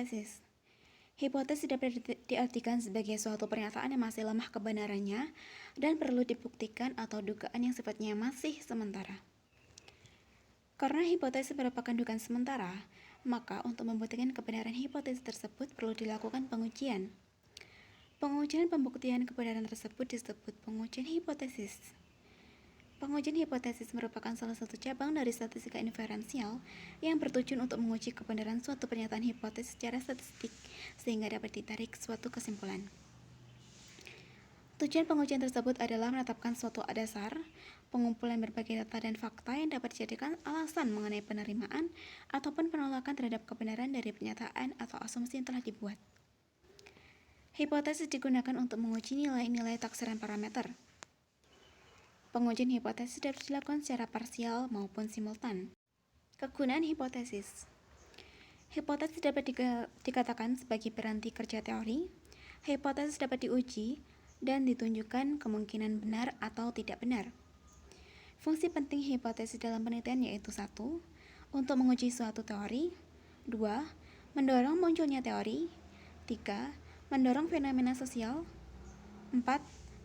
Hipotesis. Hipotesis dapat diartikan sebagai suatu pernyataan yang masih lemah kebenarannya dan perlu dibuktikan atau dugaan yang sifatnya masih sementara. Karena hipotesis merupakan dugaan sementara, maka untuk membuktikan kebenaran hipotesis tersebut perlu dilakukan pengujian. Pengujian pembuktian kebenaran tersebut disebut pengujian hipotesis. Pengujian hipotesis merupakan salah satu cabang dari statistika inferensial yang bertujuan untuk menguji kebenaran suatu pernyataan hipotesis secara statistik sehingga dapat ditarik suatu kesimpulan. Tujuan pengujian tersebut adalah menetapkan suatu dasar, pengumpulan berbagai data dan fakta yang dapat dijadikan alasan mengenai penerimaan ataupun penolakan terhadap kebenaran dari pernyataan atau asumsi yang telah dibuat. Hipotesis digunakan untuk menguji nilai-nilai taksiran parameter. Pengujian hipotesis dapat dilakukan secara parsial maupun simultan. Kegunaan hipotesis. Hipotesis dapat dikatakan sebagai piranti kerja teori. Hipotesis dapat diuji dan ditunjukkan kemungkinan benar atau tidak benar. Fungsi penting hipotesis dalam penelitian yaitu 1. Untuk menguji suatu teori. 2. Mendorong munculnya teori. 3. Mendorong fenomena sosial. 4.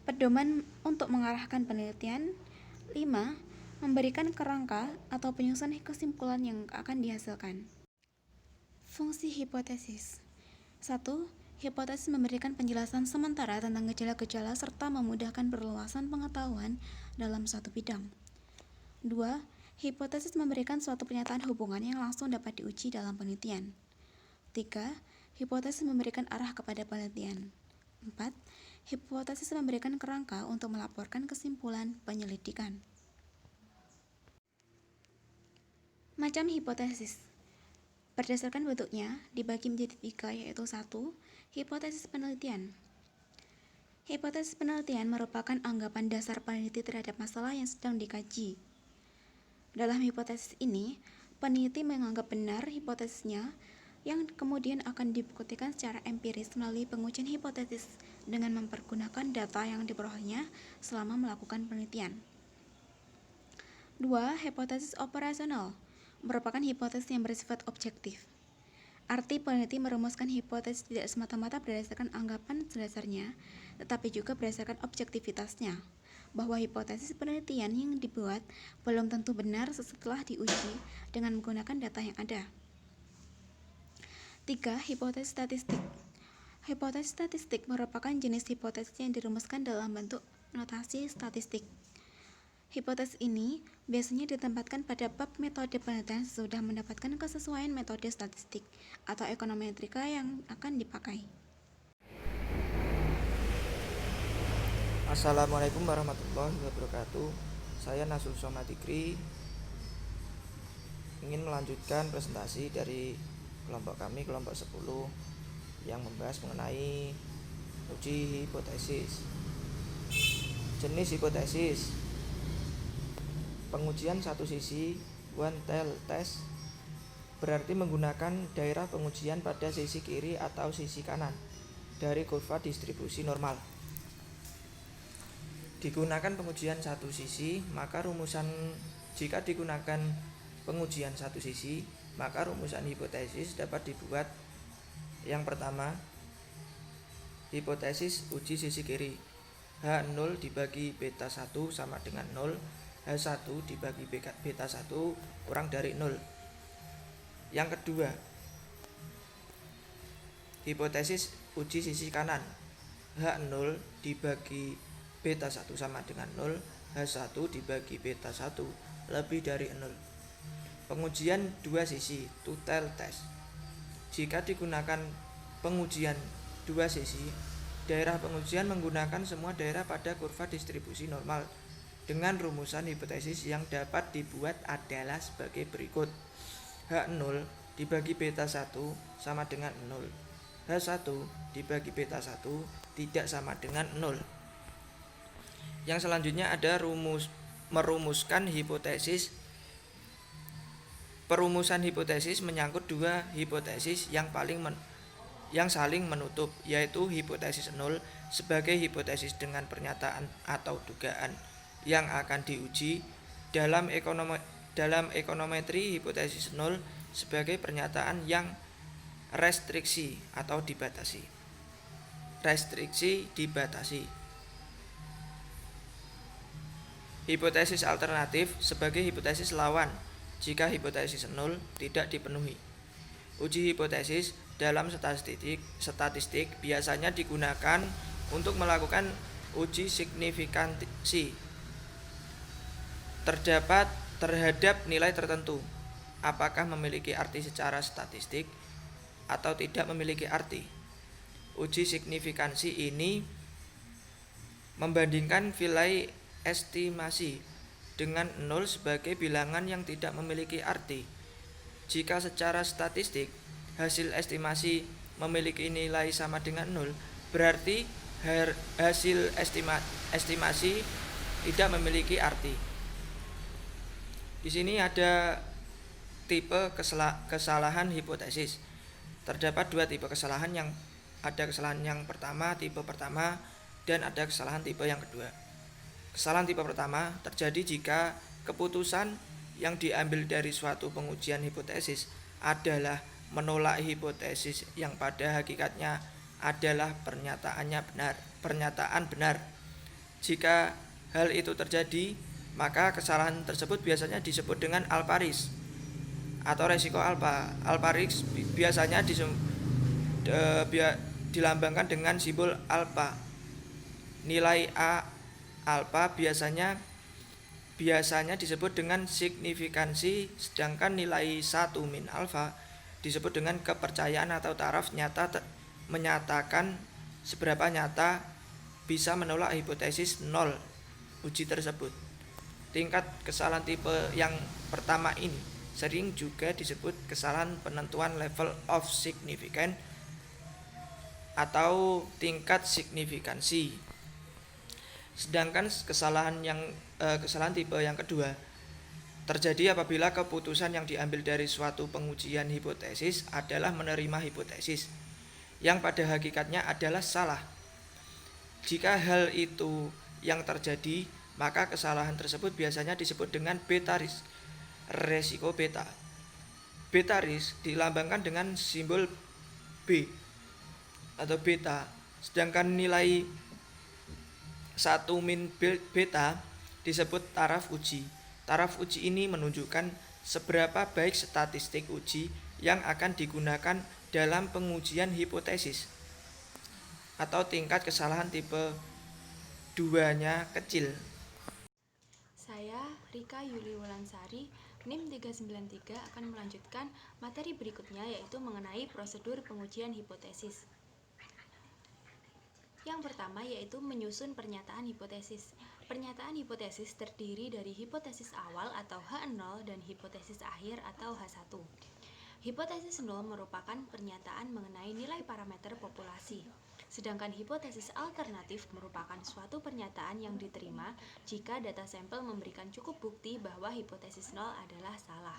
Pedoman untuk mengarahkan penelitian. 5. Memberikan kerangka atau penyusunan kesimpulan yang akan dihasilkan. Fungsi hipotesis. 1. Hipotesis memberikan penjelasan sementara tentang gejala-gejala serta memudahkan perluasan pengetahuan dalam suatu bidang. 2. Hipotesis memberikan suatu pernyataan hubungan yang langsung dapat diuji dalam penelitian. 3. Hipotesis memberikan arah kepada penelitian. 4. Hipotesis memberikan kerangka untuk melaporkan kesimpulan penyelidikan. Macam hipotesis. Berdasarkan bentuknya, dibagi menjadi 3, yaitu 1. Hipotesis penelitian. Hipotesis penelitian merupakan anggapan dasar peneliti terhadap masalah yang sedang dikaji. Dalam hipotesis ini, peneliti menganggap benar hipotesisnya yang kemudian akan dibuktikan secara empiris melalui pengujian hipotesis dengan mempergunakan data yang diperolehnya selama melakukan penelitian. 2. Hipotesis operasional merupakan hipotesis yang bersifat objektif. Arti peneliti merumuskan hipotesis tidak semata-mata berdasarkan anggapan dasarnya, tetapi juga berdasarkan objektivitasnya, bahwa hipotesis penelitian yang dibuat belum tentu benar setelah diuji dengan menggunakan data yang ada. 3. Hipotesis statistik. Hipotesis statistik merupakan jenis hipotesis yang dirumuskan dalam bentuk notasi statistik. Hipotesis ini biasanya ditempatkan pada bab metode penelitian sesudah mendapatkan kesesuaian metode statistik atau ekonometrika yang akan dipakai. Assalamualaikum warahmatullahi wabarakatuh. Saya Nasul Somatikri ingin melanjutkan presentasi dari kelompok kami, kelompok 10, yang membahas mengenai uji hipotesis. Jenis hipotesis. Pengujian satu sisi, one tail test, berarti menggunakan daerah pengujian pada sisi kiri atau sisi kanan dari kurva distribusi normal. Digunakan pengujian satu sisi, maka jika digunakan pengujian satu sisi, maka rumusan hipotesis dapat dibuat. Yang pertama, hipotesis uji sisi kiri. H0 dibagi beta 1 sama dengan 0. H1 dibagi beta 1 kurang dari 0. Yang kedua, hipotesis uji sisi kanan. H0 dibagi beta 1 sama dengan 0. H1 dibagi beta 1 lebih dari 0. Pengujian dua sisi, two-tail test. Jika digunakan pengujian dua sisi, daerah pengujian menggunakan semua daerah pada kurva distribusi normal dengan rumusan hipotesis yang dapat dibuat adalah sebagai berikut. H0 dibagi beta 1 sama dengan 0. H1 dibagi beta 1 tidak sama dengan 0. Yang selanjutnya ada merumuskan hipotesis. Perumusan hipotesis menyangkut dua hipotesis yang saling menutup, yaitu hipotesis 0 sebagai hipotesis dengan pernyataan atau dugaan yang akan diuji. Dalam ekonometri, hipotesis 0 sebagai pernyataan yang restriksi atau dibatasi. Restriksi dibatasi. Hipotesis alternatif sebagai hipotesis lawan jika hipotesis nol tidak dipenuhi. Uji hipotesis dalam statistik biasanya digunakan untuk melakukan uji signifikansi terhadap nilai tertentu, apakah memiliki arti secara statistik atau tidak memiliki arti. Uji signifikansi ini membandingkan nilai estimasi dengan 0 sebagai bilangan yang tidak memiliki arti. Jika secara statistik hasil estimasi memiliki nilai sama dengan 0, berarti hasil estimasi tidak memiliki arti. Di sini ada tipe kesalahan hipotesis. Terdapat dua tipe kesalahan, ada kesalahan yang pertama, tipe pertama, dan ada kesalahan tipe yang kedua. Kesalahan tipe pertama terjadi jika keputusan yang diambil dari suatu pengujian hipotesis adalah menolak hipotesis yang pada hakikatnya adalah pernyataan benar. Jika hal itu terjadi, maka kesalahan tersebut biasanya disebut dengan alpha risk atau resiko alpha. Alpha risk biasanya dilambangkan dengan simbol alpha. Nilai A alpha biasanya disebut dengan signifikansi, sedangkan nilai 1 min alpha disebut dengan kepercayaan atau taraf nyata menyatakan seberapa nyata bisa menolak hipotesis 0 uji tersebut. Tingkat kesalahan tipe yang pertama ini sering juga disebut kesalahan penentuan level of significance atau tingkat signifikansi. Sedangkan kesalahan tipe yang kedua terjadi apabila keputusan yang diambil dari suatu pengujian hipotesis adalah menerima hipotesis yang pada hakikatnya adalah salah. Jika hal itu yang terjadi, maka kesalahan tersebut biasanya disebut dengan beta risk, resiko beta. Beta risk dilambangkan dengan simbol B atau beta, sedangkan nilai 1 min beta disebut taraf uji. Taraf uji ini menunjukkan seberapa baik statistik uji yang akan digunakan dalam pengujian hipotesis, atau tingkat kesalahan tipe 2-nya kecil. Saya, Rika Yuli Wulansari, NIM 393 akan melanjutkan materi berikutnya, yaitu mengenai prosedur pengujian hipotesis. Yang pertama yaitu menyusun pernyataan hipotesis. Pernyataan hipotesis terdiri dari hipotesis awal atau H0 dan hipotesis akhir atau H1. Hipotesis 0 merupakan pernyataan mengenai nilai parameter populasi. Sedangkan hipotesis alternatif merupakan suatu pernyataan yang diterima jika data sampel memberikan cukup bukti bahwa hipotesis 0 adalah salah.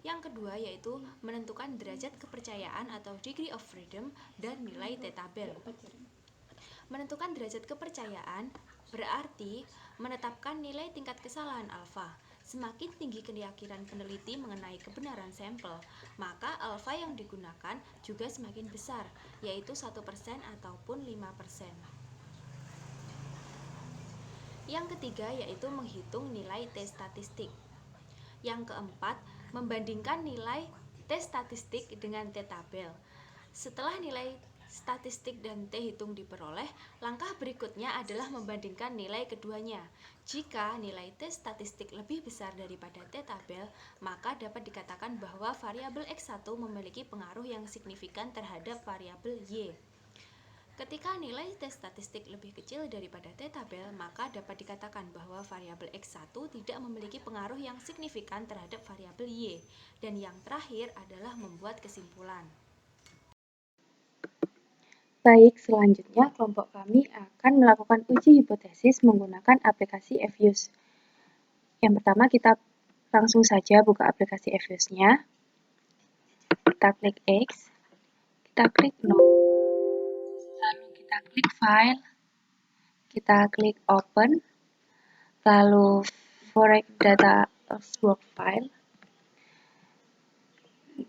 Yang kedua yaitu menentukan derajat kepercayaan atau degree of freedom dan nilai t-tabel. Menentukan derajat kepercayaan berarti menetapkan nilai tingkat kesalahan alfa. Semakin tinggi keyakinan peneliti mengenai kebenaran sampel, maka alfa yang digunakan juga semakin besar, yaitu 1% ataupun 5%. Yang ketiga yaitu menghitung nilai t-statistik. Yang keempat, membandingkan nilai t-statistik dengan t-tabel. Setelah nilai statistik dan t-hitung diperoleh, langkah berikutnya adalah membandingkan nilai keduanya. Jika nilai t-statistik lebih besar daripada t-tabel, maka dapat dikatakan bahwa variabel X1 memiliki pengaruh yang signifikan terhadap variabel Y. Ketika nilai t-statistik lebih kecil daripada t-tabel, maka dapat dikatakan bahwa variabel X1 tidak memiliki pengaruh yang signifikan terhadap variabel Y. Dan yang terakhir adalah membuat kesimpulan. Baik, selanjutnya kelompok kami akan melakukan uji hipotesis menggunakan aplikasi Fuse. Yang pertama, kita langsung saja buka aplikasi Fuse-nya. Kita klik X, kita klik No, lalu kita klik File, kita klik Open, lalu Forek Data Work File.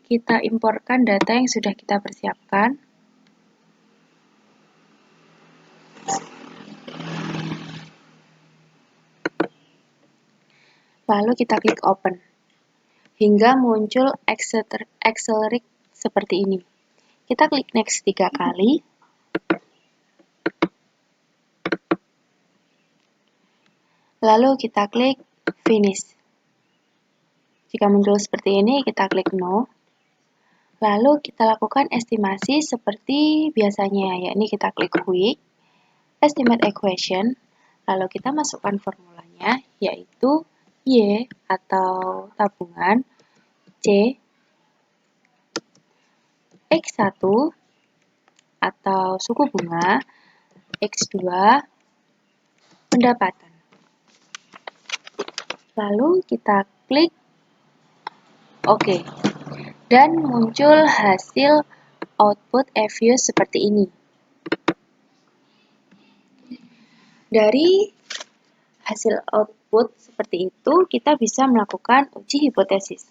kita imporkan data yang sudah kita persiapkan. Lalu kita klik open. Hingga muncul Excel seperti ini. Kita klik next 3 kali. Lalu kita klik finish. Jika muncul seperti ini, kita klik no. Lalu kita lakukan estimasi seperti biasanya, yakni kita klik quick, estimate equation, lalu kita masukkan formulanya, yaitu Y atau tabungan, C, X1 atau suku bunga, X2, pendapatan. Lalu kita klik OK. Dan muncul hasil output EViews seperti ini. Dari hasil output seperti itu, kita bisa melakukan uji hipotesis.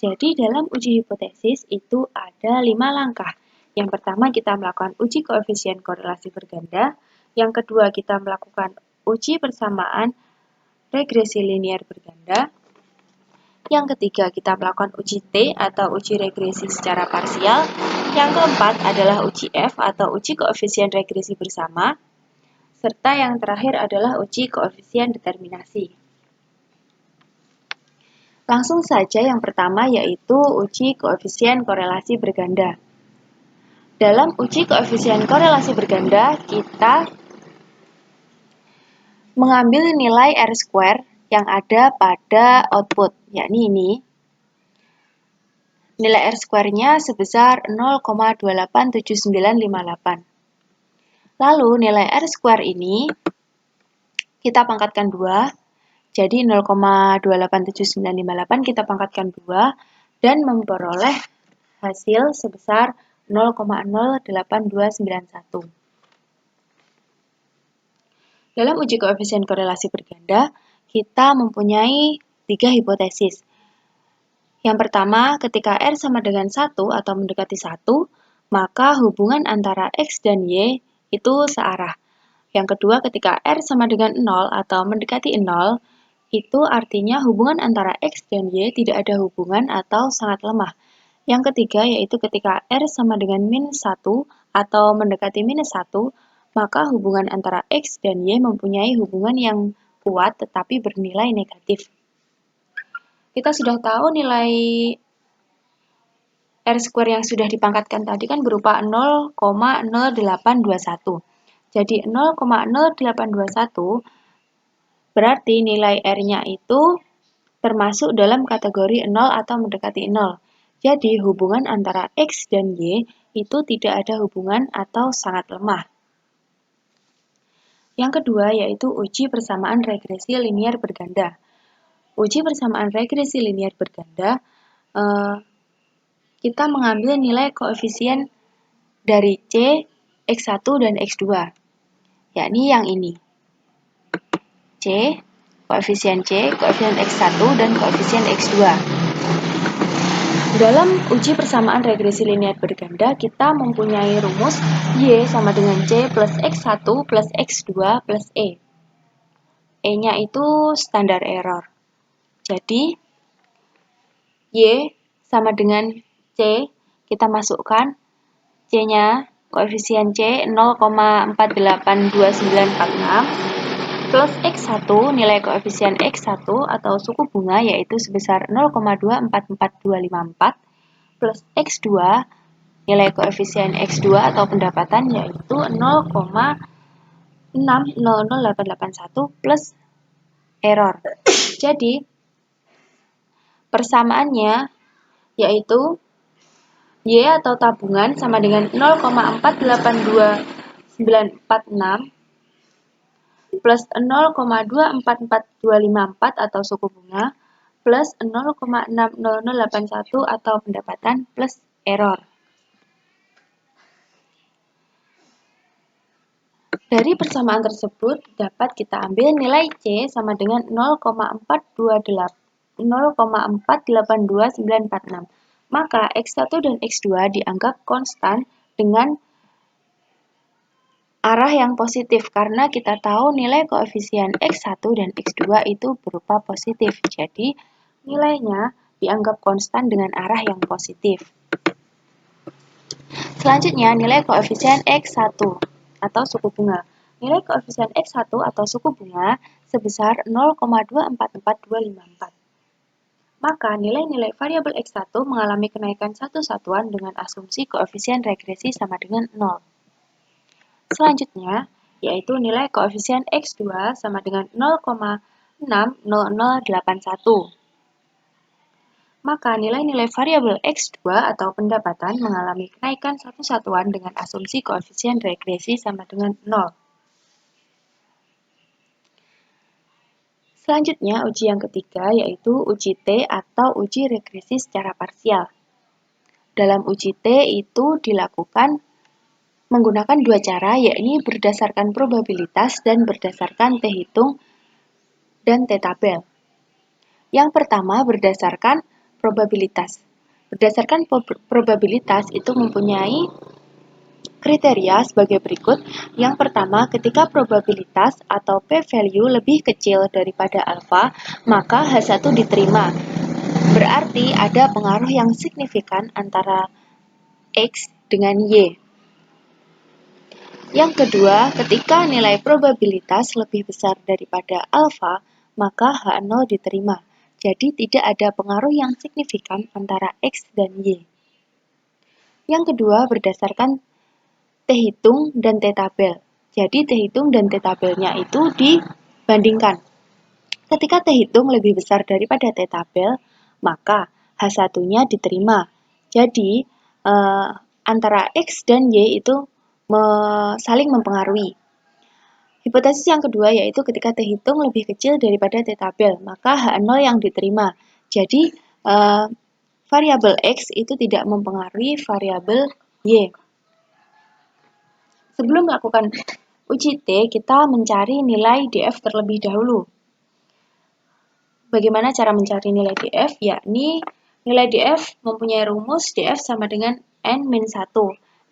Jadi dalam uji hipotesis itu ada 5 langkah. Yang pertama kita melakukan uji koefisien korelasi berganda. Yang kedua kita melakukan uji persamaan regresi linear berganda. Yang ketiga kita melakukan uji T atau uji regresi secara parsial. Yang keempat adalah uji F atau uji koefisien regresi bersama. Serta yang terakhir adalah uji koefisien determinasi. Langsung saja yang pertama yaitu uji koefisien korelasi berganda. Dalam uji koefisien korelasi berganda, kita mengambil nilai R² yang ada pada output, yakni ini. Nilai R²-nya sebesar 0,287958. Lalu nilai R² ini kita pangkatkan 2, jadi 0,287958 kita pangkatkan 2 dan memperoleh hasil sebesar 0,08291. Dalam uji koefisien korelasi berganda, kita mempunyai 3 hipotesis. Yang pertama, ketika R sama dengan 1 atau mendekati 1, maka hubungan antara X dan Y itu searah. Yang kedua, ketika R sama dengan 0 atau mendekati 0, itu artinya hubungan antara X dan Y tidak ada hubungan atau sangat lemah. Yang ketiga, yaitu ketika R sama dengan -1 atau mendekati -1, maka hubungan antara X dan Y mempunyai hubungan yang kuat tetapi bernilai negatif. Kita sudah tahu nilai R² yang sudah dipangkatkan tadi kan berupa 0,0821. Jadi 0,0821 berarti nilai R-nya itu termasuk dalam kategori 0 atau mendekati 0. Jadi hubungan antara X dan Y itu tidak ada hubungan atau sangat lemah. Yang kedua yaitu uji persamaan regresi linear berganda. Uji persamaan regresi linear berganda, kita mengambil nilai koefisien dari C, X1 dan X2, yakni yang ini. C, koefisien X1 dan koefisien X2. Dalam uji persamaan regresi linear berganda, kita mempunyai rumus Y sama dengan C plus X1 plus X2 plus E. E-nya itu standar error. Jadi, Y sama dengan C, kita masukkan C-nya, koefisien C 0,482946, plus X1, nilai koefisien X1 atau suku bunga yaitu sebesar 0,244254, plus X2, nilai koefisien X2 atau pendapatan yaitu 0,600881 plus error. Jadi, persamaannya yaitu Y atau tabungan sama dengan 0,482946 plus 0,244254 atau suku bunga plus 0,60081 atau pendapatan plus error. Dari persamaan tersebut dapat kita ambil nilai C sama dengan 0,482946 maka X1 dan X2 dianggap konstan dengan arah yang positif karena kita tahu nilai koefisien X1 dan X2 itu berupa positif. Jadi, nilainya dianggap konstan dengan arah yang positif. Selanjutnya, nilai koefisien X1 atau suku bunga. Nilai koefisien X1 atau suku bunga sebesar 0,244254. Maka nilai-nilai variabel X1 mengalami kenaikan satu satuan dengan asumsi koefisien regresi sama dengan 0. Selanjutnya, yaitu nilai koefisien X2 sama dengan 0,60081. Maka nilai-nilai variabel X2 atau pendapatan mengalami kenaikan satu satuan dengan asumsi koefisien regresi sama dengan 0. Selanjutnya, uji yang ketiga yaitu uji T atau uji regresi secara parsial. Dalam uji T itu dilakukan menggunakan dua cara, yakni berdasarkan probabilitas dan berdasarkan T hitung dan T tabel. Yang pertama berdasarkan probabilitas. Berdasarkan probabilitas itu mempunyai kriteria sebagai berikut. Yang pertama, ketika probabilitas atau p-value lebih kecil daripada alfa, maka H1 diterima. Berarti ada pengaruh yang signifikan antara X dengan Y. Yang kedua, ketika nilai probabilitas lebih besar daripada alfa, maka H0 diterima. Jadi tidak ada pengaruh yang signifikan antara X dan Y. Yang kedua, berdasarkan T hitung dan T tabel. Jadi T hitung dan T tabelnya itu dibandingkan. Ketika T hitung lebih besar daripada T tabel, maka H1-nya diterima. Jadi antara X dan Y itu saling mempengaruhi. Hipotesis yang kedua yaitu ketika T hitung lebih kecil daripada T tabel, maka H0 yang diterima. Jadi, variabel X itu tidak mempengaruhi variabel Y. Sebelum melakukan uji T, kita mencari nilai DF terlebih dahulu. Bagaimana cara mencari nilai DF? Yakni nilai DF mempunyai rumus DF sama dengan N-1.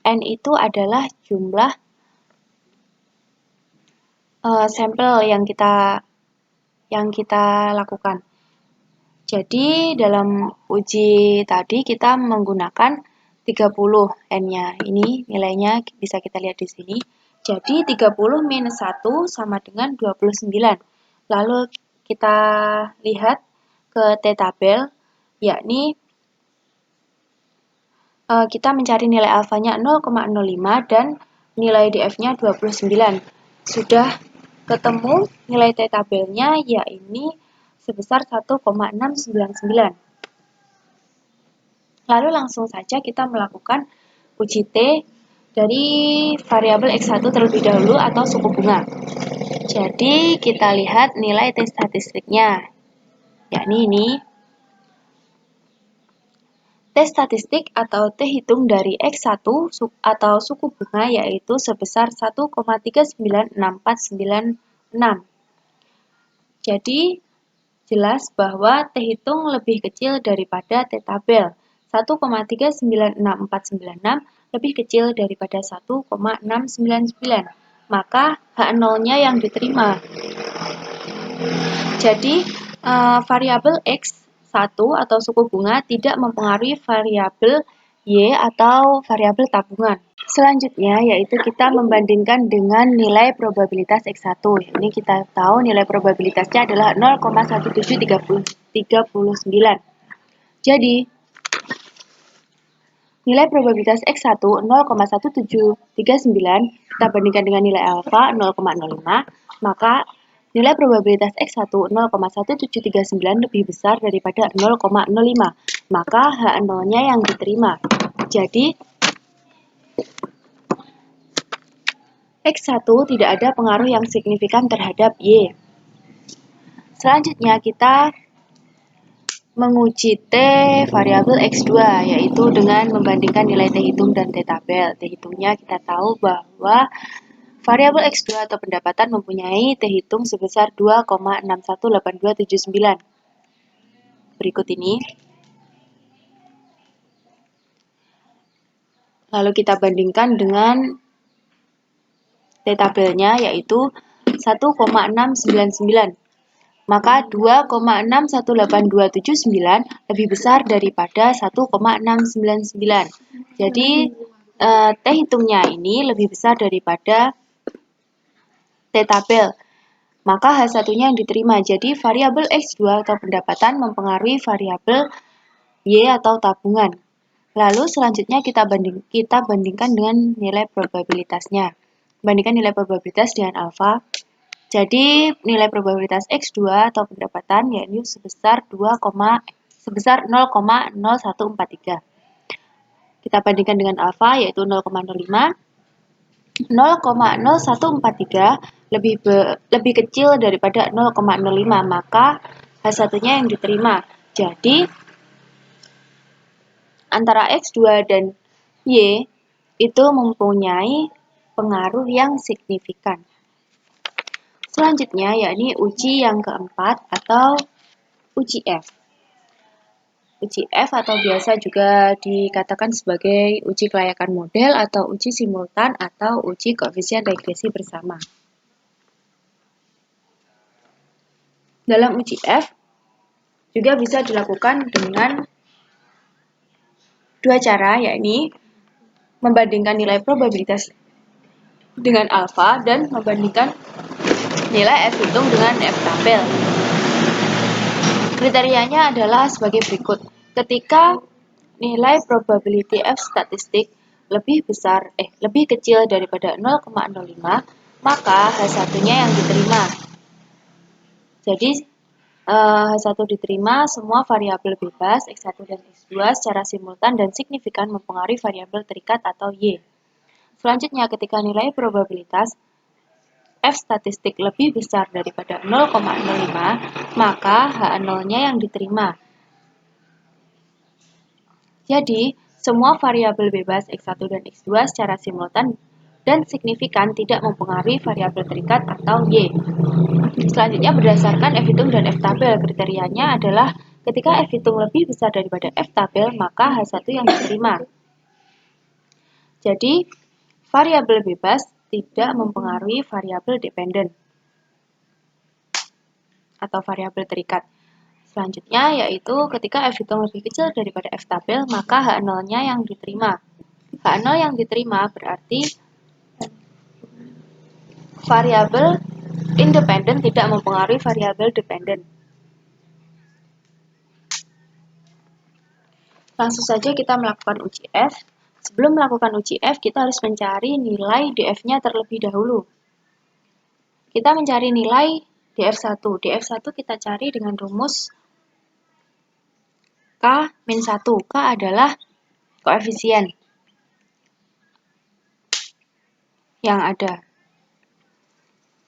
N itu adalah jumlah sampel yang kita lakukan. Jadi dalam uji tadi kita menggunakan 30 N-nya. Ini nilainya bisa kita lihat di sini. Jadi 30 minus 1 sama dengan 29. Lalu kita lihat ke T tabel, yakni kita mencari nilai alfanya 0,05 dan nilai DF-nya 29. Sudah ketemu nilai T tabelnya, yakni sebesar 1,699. Lalu langsung saja kita melakukan uji T dari variabel X1 terlebih dahulu atau suku bunga. Jadi kita lihat nilai T statistiknya, yakni ini. T statistik atau T hitung dari X1 atau suku bunga yaitu sebesar 1,396496. Jadi, jelas bahwa T hitung lebih kecil daripada T tabel. 1,396496 lebih kecil daripada 1,699. Maka H0-nya yang diterima. Jadi, variabel X1 atau suku bunga tidak mempengaruhi variabel Y atau variabel tabungan. Selanjutnya yaitu kita membandingkan dengan nilai probabilitas X1. Ini kita tahu nilai probabilitasnya adalah 0,1739. Jadi, nilai probabilitas X1 0,1739 kita bandingkan dengan nilai alfa 0,05, maka nilai probabilitas X1 0,1739 lebih besar daripada 0,05, maka H0-nya yang diterima. Jadi, X1 tidak ada pengaruh yang signifikan terhadap Y. Selanjutnya kita menguji T variabel X2, yaitu dengan membandingkan nilai T hitung dan T tabel. T hitungnya kita tahu bahwa variabel X2 atau pendapatan mempunyai T hitung sebesar 2,618279. Berikut ini. Lalu kita bandingkan dengan tabelnya yaitu 1,699. Maka 2,618279 lebih besar daripada 1,699. Jadi T hitungnya ini lebih besar daripada T tabel. Maka H1-nya yang diterima. Jadi variabel X2 atau pendapatan mempengaruhi variabel Y atau tabungan. Lalu selanjutnya kita bandingkan dengan nilai probabilitasnya. Bandingkan nilai probabilitas dengan alfa. Jadi nilai probabilitas X2 atau pendapatan yaitu sebesar 0,0143. Kita bandingkan dengan alfa yaitu 0,05. 0,0143 lebih kecil daripada 0,05, maka H1-nya yang diterima. Jadi antara X2 dan Y itu mempunyai pengaruh yang signifikan. Selanjutnya yakni uji yang keempat atau uji F. Uji F atau biasa juga dikatakan sebagai uji kelayakan model atau uji simultan atau uji koefisien regresi bersama. Dalam uji F juga bisa dilakukan dengan dua cara, yakni membandingkan nilai probabilitas dengan alfa dan membandingkan nilai F hitung dengan F tabel. Kriterianya adalah sebagai berikut. Ketika nilai probability F statistik lebih kecil daripada 0,05, maka H1-nya yang diterima. Jadi H1 diterima, semua variabel bebas X1 dan X2 secara simultan dan signifikan mempengaruhi variabel terikat atau Y. Selanjutnya, ketika nilai probabilitas F statistik lebih besar daripada 0,05, maka H0-nya yang diterima. Jadi, semua variabel bebas X1 dan X2 secara simultan dan signifikan tidak mempengaruhi variabel terikat atau Y. Selanjutnya, berdasarkan F hitung dan F tabel, kriterianya adalah ketika F hitung lebih besar daripada F tabel, maka H1 yang diterima. Jadi, variabel bebas tidak mempengaruhi variabel dependen atau variabel terikat. Selanjutnya yaitu ketika F hitung lebih kecil daripada F tabel, maka H0-nya yang diterima. H0 yang diterima berarti variabel independen tidak mempengaruhi variabel dependen. Langsung saja kita melakukan uji F. Sebelum melakukan uji F, kita harus mencari nilai DF-nya terlebih dahulu. Kita mencari nilai DF1. DF1 kita cari dengan rumus K-1. K adalah koefisien yang ada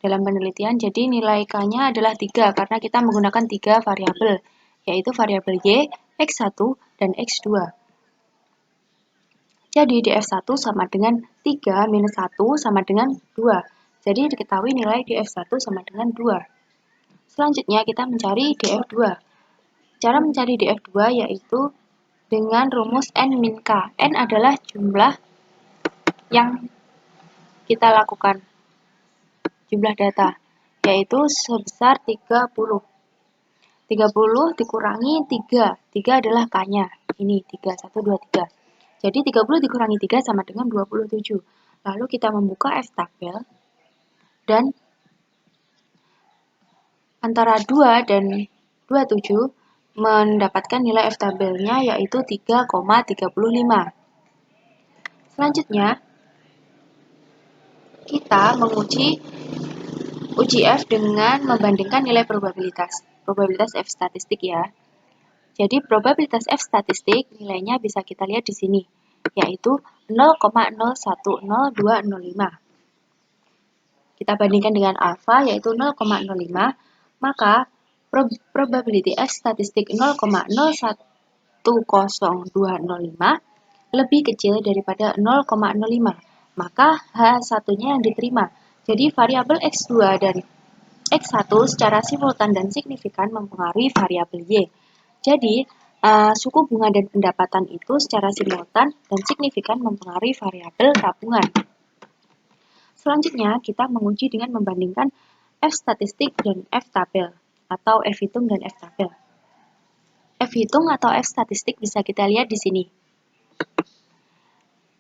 dalam penelitian. Jadi nilai K-nya adalah 3 karena kita menggunakan 3 variabel, yaitu variabel Y, X1, dan X2. Jadi DF1 sama dengan 3 minus 1 sama dengan 2. Jadi diketahui nilai DF1 sama dengan 2. Selanjutnya kita mencari DF2. Cara mencari DF2 yaitu dengan rumus N min K. N adalah jumlah yang kita lakukan, jumlah data, yaitu sebesar 30. 30 dikurangi 3. 3 adalah K-nya. Ini 3, 1, 2, 3. Jadi 30 dikurangi 3 sama dengan 27. Lalu kita membuka F tabel dan antara 2 dan 27 mendapatkan nilai F tabelnya yaitu 3,35. Selanjutnya, kita menguji uji F dengan membandingkan nilai probabilitas F statistik ya. Jadi probabilitas F statistik nilainya bisa kita lihat di sini, yaitu 0,010205. Kita bandingkan dengan alfa yaitu 0,05, maka probability F statistik 0,010205 lebih kecil daripada 0,05, maka H1-nya yang diterima. Jadi variabel X2 dan X1 secara simultan dan signifikan mempengaruhi variabel Y. Jadi suku bunga dan pendapatan itu secara simultan dan signifikan mempengaruhi variabel tabungan. Selanjutnya, kita menguji dengan membandingkan F statistik dan F tabel, atau F hitung dan F tabel. F hitung atau F statistik bisa kita lihat di sini.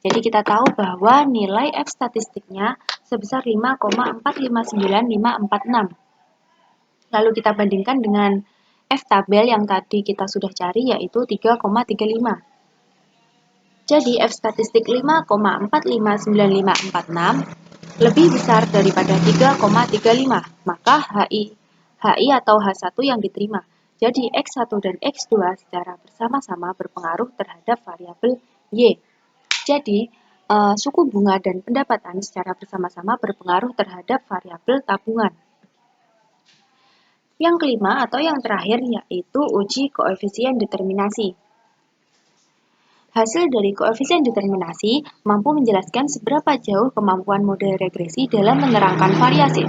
Jadi kita tahu bahwa nilai F statistiknya sebesar 5,459546. Lalu kita bandingkan dengan F tabel yang tadi kita sudah cari, yaitu 3,35. Jadi F statistik 5,459546 lebih besar daripada 3,35, maka HI atau H1 yang diterima. Jadi X1 dan X2 secara bersama-sama berpengaruh terhadap variabel Y. Jadi, suku bunga dan pendapatan secara bersama-sama berpengaruh terhadap variabel tabungan. Yang kelima atau yang terakhir yaitu uji koefisien determinasi. Hasil dari koefisien determinasi mampu menjelaskan seberapa jauh kemampuan model regresi dalam menerangkan variasi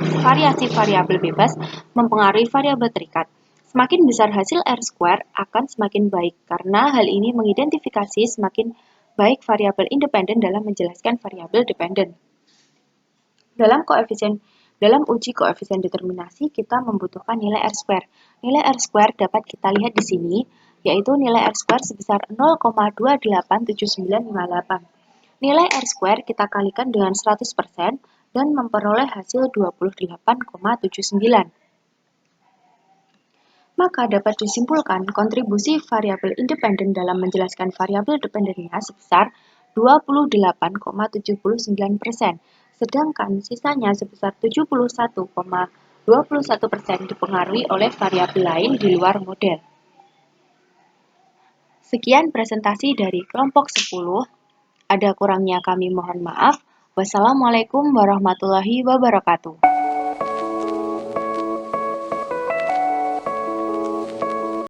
variabel bebas mempengaruhi variabel terikat. Semakin besar hasil R2 akan semakin baik karena hal ini mengidentifikasi semakin baik variabel independen dalam menjelaskan variabel dependen. Dalam uji koefisien determinasi, kita membutuhkan nilai R2. Nilai R2 dapat kita lihat di sini, yaitu nilai R2 sebesar 0,287958. Nilai R2 kita kalikan dengan 100% dan memperoleh hasil 28,79. Maka dapat disimpulkan kontribusi variabel independen dalam menjelaskan variabel dependennya sebesar 28,79%, sedangkan sisanya sebesar 71,21% dipengaruhi oleh variabel lain di luar model. Sekian presentasi dari kelompok 10. Ada kurangnya kami mohon maaf. Wassalamualaikum warahmatullahi wabarakatuh.